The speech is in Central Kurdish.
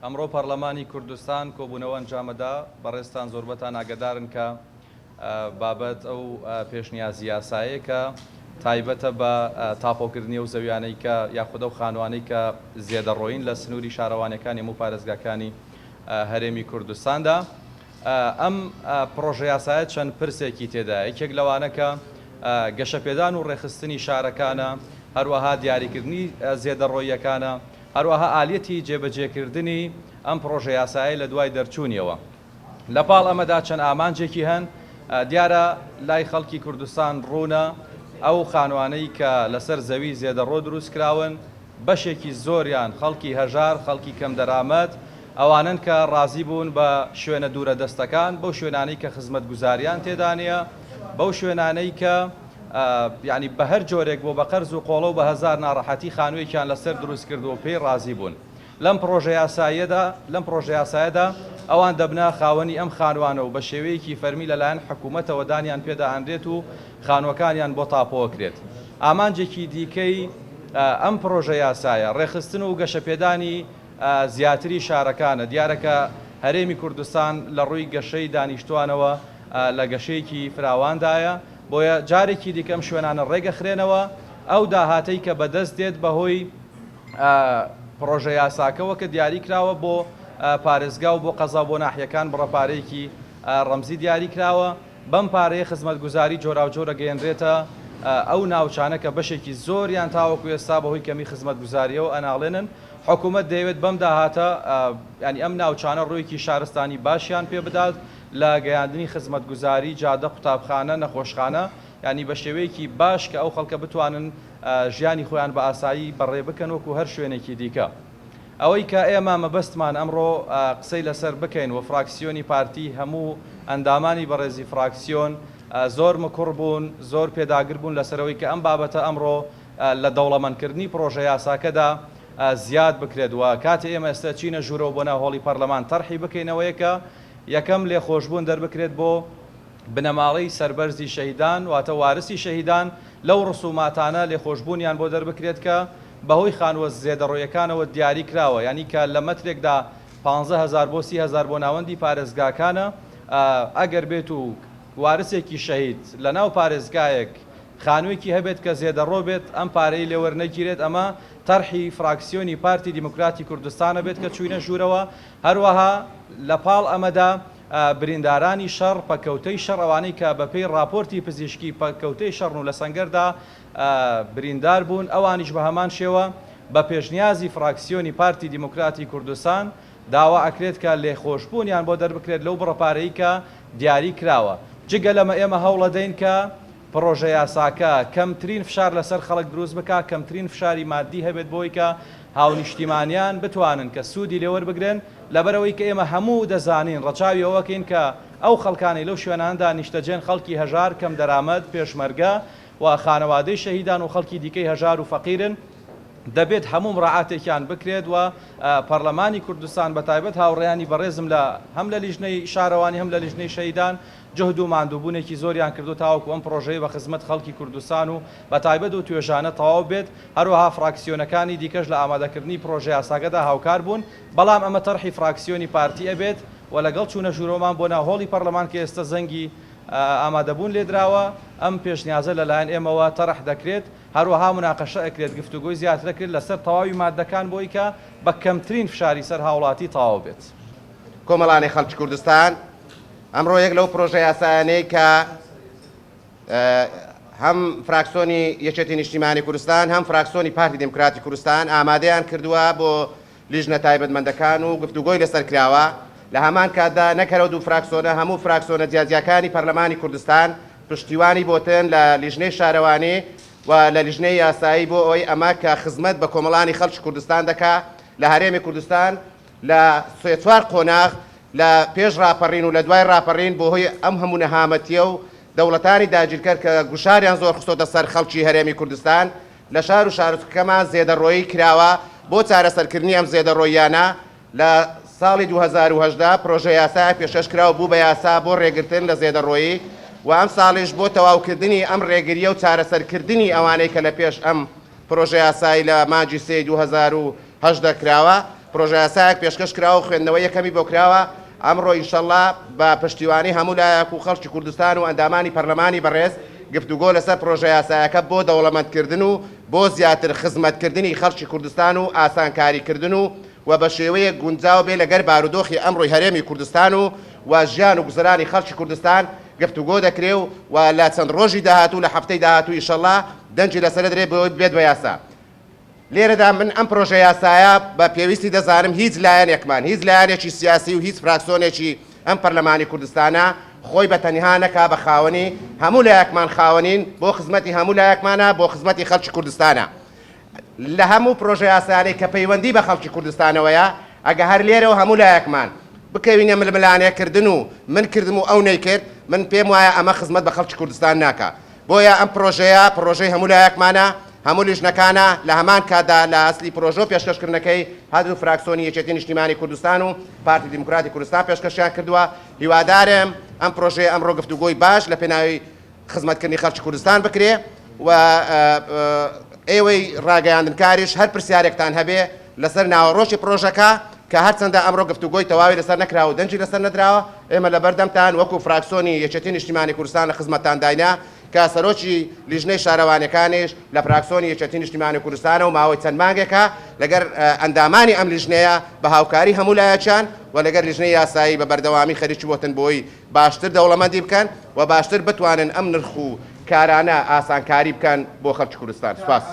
ئەمڕۆ پەرلەمانی کوردستان کۆبوونەوە ئەنجامەدا بەڕێستان زۆربەتان ئاگدارن کە بابەت ئەو پێشنیازی یاسایە کە تایبەتە بە تاپۆکردنی و زەویانەی کە یاخودە و خانوانەی کە زیادەڕۆین لە سنووری شارەوانەکانی و پارێزگاکانی هەرێمی کوردستاندا. ئەم پرۆژەیاسایە چەند پرسێکی تێدا، یەکێک لەوانە کە گەشەپێدان و ڕێخستنی شارەکانە، هەروەها دیاریکردنی زیادەڕۆیەکانە، هەروەها ئالیەتی جێبەجێکردنی ئەم پرۆژەیاسایە لە دوای دەرچوونیەوە. لە پاڵ ئەمەدا چەند ئامانجێکی هەن. دیارە لای خەڵکی کوردستان ڕوونە ئەو خانوانەی کە لەسەر زەوی زیادەڕۆ دروست کراون، بەشێکی زۆریان خەڵکی هەژار، خەڵکی کەم دەرامەت، ئەوانن کە ڕازی بوون بە شوێنە دوورە دەستەکان، بەو شوێنانەی کە خزمەتگوزاریان تێدانە، بەو شوێنانەی کە یعنی بە هەر جۆرێک بۆ بە قەرز و قۆڵە و بە هەزار ناڕەحەتی خانوویەکیان لەسەر دروست کردو و پێی ڕازی بوون. لەم پرۆژەیاسایەدا ئەوان دەبنە خاوەنی ئەم خانوانە و بە شێوەیەکی فەرمی لەلایەن حکوومەتەوە دانیان پێداهەنرێت و خانووەکانیان بۆ تاپۆکرێت. ئامانجێکی دیکەی ئەم پرۆژەیاسایە ڕێخستن و گەشەپێدانی زیاتری شارەکانە. دیارەکە هەرێمی کوردستان لە ڕووی گەشەی دانیشتوانەوە لە گەشەیەکی فراواندایە، بۆیە جارێکی دیکەم شوێنانە ڕێگەخرێنەوە ئەو داهاتەی کە بەدەست دێت بەهۆی پرۆژەیاساکەوە کە دیاری کراوە بۆ پارێزگا و بۆ قەزا بۆ ناحیەکان بڕەپارەیەکی ڕەمزی دیاری کراوە. بەم پارەیە خزمەتگوزاری جۆراوجۆرە گەیەنرێتە ئەو ناوچانە کە بەشێکی زۆریان تاوەکو ئێستا بەهۆی کەمی خزمەتگوزاریەوە ئەناڵێنن. حکوومەت دەیەوێت بەم داهاتە ینی ئەم ناوچانە ڕوویەکی شارستانی باشیان پێ بدات لە گەیاندنی خزمەتگوزاری، جادە، قوتابخانە، نەخۆشخانە، ینی بە شێوەیەکی باش کە ئەو خەڵکە بتوانن ژیانی خۆیان بە ئاسایی بەڕێ بکەن وەکو هەر شوێنێکی دیکە. ئەوەی کە ئێمە مەبەستمان ئەمڕۆ قسەی لەسەر بکەین و فراکسیۆنی پارتی هەموو ئەندامانی بەڕێزی فراکسیۆن زۆر مکوڕ بوون، زۆر پێداگر بوون لەسەرەوەی کە ئەم بابەتە ئەمڕۆ لە دەوڵەمەندکردنی پرۆژەیاساکەدا زیاد بکرێت و کاتێ ئێمە ئێستا چینە ژوورەوە بۆ ناوهۆڵی پەرلەمان تەرحی بکەینەوەیە کە یەکەم لێخۆشبوون دەربکرێت بۆ بنەماڵەی سەربەرزی شەهیدان، واتە وارسی شەهیدان لەو ڕسوماتانە لێخۆشبوونیان بۆ دەربکرێت کە بەهۆی خانووە زێدەڕۆیەکانەوە دیاری کراوە، ینی کە لە مەترێکدا 15,000 بۆ 30,000 بۆ ناوەندی پارێزگاکانە. ئەگەر بێت و وارسێکی شەهید لە ناو پارێزگایەک خانوویەکی هەبێت کە زێدەڕۆ بێت، ئەم پارەی لێوەرنەگیرێت. ئەمە تەرحی فراکسیۆنی پارتی دیموکراتی کوردستانە بێت کە چوینە ژوورەوە. هەروەها لە پاڵ ئەمەدا بریندارانی شەڕ، پەکەوتەی شەڕ، ئەوانەی کە بەپێی راپۆرتی پزیشکی پەکەوتەی شەڕ و لە سەنگەردا بریندار بوون، ئەوانیش بە هەمان شێوە بە پێشنیازی فراکسیۆنی پارتی دیموکراتی کوردستان داوا ئەکرێت کە لێخۆشبوونیان بۆ دەربکرێت لەو بڕەپارەی کە دیاری کراوە. جگە لەمە ئێمە هەوڵە دەین کە پرۆژەیاساکە کەمترین فشار لەسەر خەڵک دروست بکە، کەمترین فشاری مادی هەبێت بۆی کە هاونیشتیمانیان بتوانن کە سوودی لێوەربگرن، لەبەرەوەی کە ئێمە هەموو دەزانین ڕەچاوی ئەوەکەین کە ئەو خەڵکانی لەو شوێناندا نیشتەجێن خەڵکی هەژار، کەم دەرامەت، پێشمەرگە و خانەوادەی شەهیدان و خەڵکی دیکەی هەژار و فەقیرن. دەبێت هەموو ڕعاتێکیان بکرێت و پەرلەمانی کوردستان بەتایبەت هاوڕێیانی بەڕێزم لە هەم لە لیژنەی شارەوانی هەم لە لیژنەی شەهیدان جهد و ماندووبوونێکی زۆریان کردو تاوەکو ئەم پرۆژەی بە خزمەت خەڵکی کوردستان و بەتایبەت و توێژانە تەواو بێت. هەروەها فراکسیۆنەکانی دیکەش لە ئامادەکردنی پرۆژەیاساکەدا هاوکار بوون، بەڵام ئەمە تەرحی فراکسیۆنی پارتی ئەبێت و لەگەڵ چوونە ژوورۆمان بۆ ناوهۆڵی پەرلەمان کە ئێستا زەنگی ئامادەبوون لێدراوە، ئەم پێشنیازە لەلایەن ئێمەوە تەرح دەکرێت. هەروەها مناقەشە ئەکرێت، گفتوگۆی زیاتر کرد لەسەر تەواوی مادەکان بۆی کە بە کەمترین فشاری سەر هاوڵاتی تەواو بێت. کۆمەڵانی خەڵکی کوردستان، ئەمڕۆ یەک لەو پرۆژەیاسایانەی کە هەم فراکسیۆنی یەکێتی نیشتیمانی کوردستان هەم فراکسیۆنی پارتی دیموکراتی کوردستان ئامادەیان کردووە بۆ لیژنە تایبەتمەندەکان و گفتوگۆی لەسەر کراوە. لە هەمان کاتدا نەکەرەوە دوو فراکسیۆنە، هەموو فراکسیۆنە جیاجیەکانی پەرلەمانی کوردستان پشتیوانی بۆتن لە لیژنەی شارەوانی و لە لیژنەی یاسایی بۆ ئەوەی ئەمە کە خزمەت بە کۆمەڵانی خەڵکی کوردستان دەکا لە هەرێمی کوردستان لە سێ چوار قۆناغ لە پێش ڕاپەڕین و لە دوای ڕاپەڕین بۆ هۆی ئەم هەموو نەهامەتیە و دەوڵەتانی داگیرکەر کە گوشاریان زۆر خستۆتە سەر خەڵکی هەرێمی کوردستان لە شار و شارۆچکەمان زێدەڕۆیی کراوە بۆ چارەسەرکردنی ئەم زێدەڕۆیانە. لە ساڵی 2010 پرۆژەیاسای پێشکەش کراوە بوو بە یاسا بۆ ڕێگرتن لە زێدەڕۆیی و ئەم ساڵیش بۆ تەواوکردنی ئەم ڕێگریە و چارەسەرکردنی ئەوانەی کە لە پێش ئەم پرۆژەیاسای لە مانگی 3 2010 کراوە. پرۆژەیاسایەک پێشکەش کراوە و خوێندنەوەی یەکەمی بۆ کراوە ئەمڕۆ ئینشەڵڵا بە پشتیوانی هەموو لایەک و خەڵکی کوردستان و ئەندامانی پەرلەمانی بەڕێز گفتوگۆ لەسەر پرۆژەیاسایەکە بۆ دەوڵەمەندکردن و بۆ زیاتر خزمەتکردنی خەڵکی کوردستان و ئاسانکاریکردن و بە شێوەیە گونجاو بێ لەگەر بارودۆخی ئەمڕۆی هەرێمی کوردستان و ژیان و گوزەرانی خەڵکی کوردستان گفتوگۆ دەکرێ و لە چەند ڕۆژی داهاتوو لە هەفتەی داهاتوو ئینشەڵڵا دەنجی لەسەر درێ بێت بە یاسا. لێرەدا من ئەم پرۆژەیاسایە بە پێویستی دەزانم هیچ لایەنێکمان هیچ لایەنێکی سیاسی و هیچ فراکسیۆنێکی ئەم پەرلەمانی کوردستانە خۆی بە تەنها نەکا بە خاوەنی هەموو لایەکمان خاوەنین بۆ خزمەتی هەموو لایەکمانە بۆ خزمەتی خەڵکی کوردستانە. لە هەموو پرۆژەیاسانەی کە پەیوەندی بە خەڵکی کوردستانەوەیە ئەگە هەر لێرەوە هەموو لایەکمان بکەوینە ململانێکردن و من کردم و ئەو نەیکرد من پێم وایە ئەمە خزمەت بە خەڵکی کوردستان ناکە. بۆیە ئەم پرۆژەی هەموو لایەکمانە هەموو لیژنەکانە لە هەمان کاتدا لە ئەسلی پرۆژۆ پێشکەشکردنەکەی هەردوو فراکسیۆنی یەکێتی نیشتیمانی کوردستان و پارتی دیموکراتی کوردستان پێشکەشیان کردووە. هیوادارم ئەم پرۆژەیە ئەمڕۆ گفتوگۆی باش لە پێناوی خزمەتکردنی خەڵکی کوردستان بکرێ و ئێوەی ڕاگەیاندنکاریش هەر پرسیارێکتان هەبێ لەسەر ناوەڕۆژی پرۆژەکە کە هەرچەندە ئەمڕۆ گفتوگۆی تەواوی لەسەر نەکراوە و دەنجی لەسەر نەدراوە ئێمە لە بەردەمتان وەکو فراکسیۆنی یەکێتی نیشتیمانی کوردستان لە خزمەتتان داینە کە سەرۆکی لیژنەی شارەوانەکانیش لە فراکسیۆنی یەکێتی نیشتیمانی کوردستانە و ماوەی چەند مانگێکە لەگەر ئەندامانی ئەم لیژنەیە بە هاوکاری هەموو لایەکیان و لەگەر لیژنەی یاسایی بە بەردەوامی خەریکی بۆتن بۆی باشتر دەوڵەمەندی بکەن و باشتر بتوانن ئەم نرخ و کارانە ئاسانکاری بکەن بۆ خەڵکی کوردستان. سوپاس.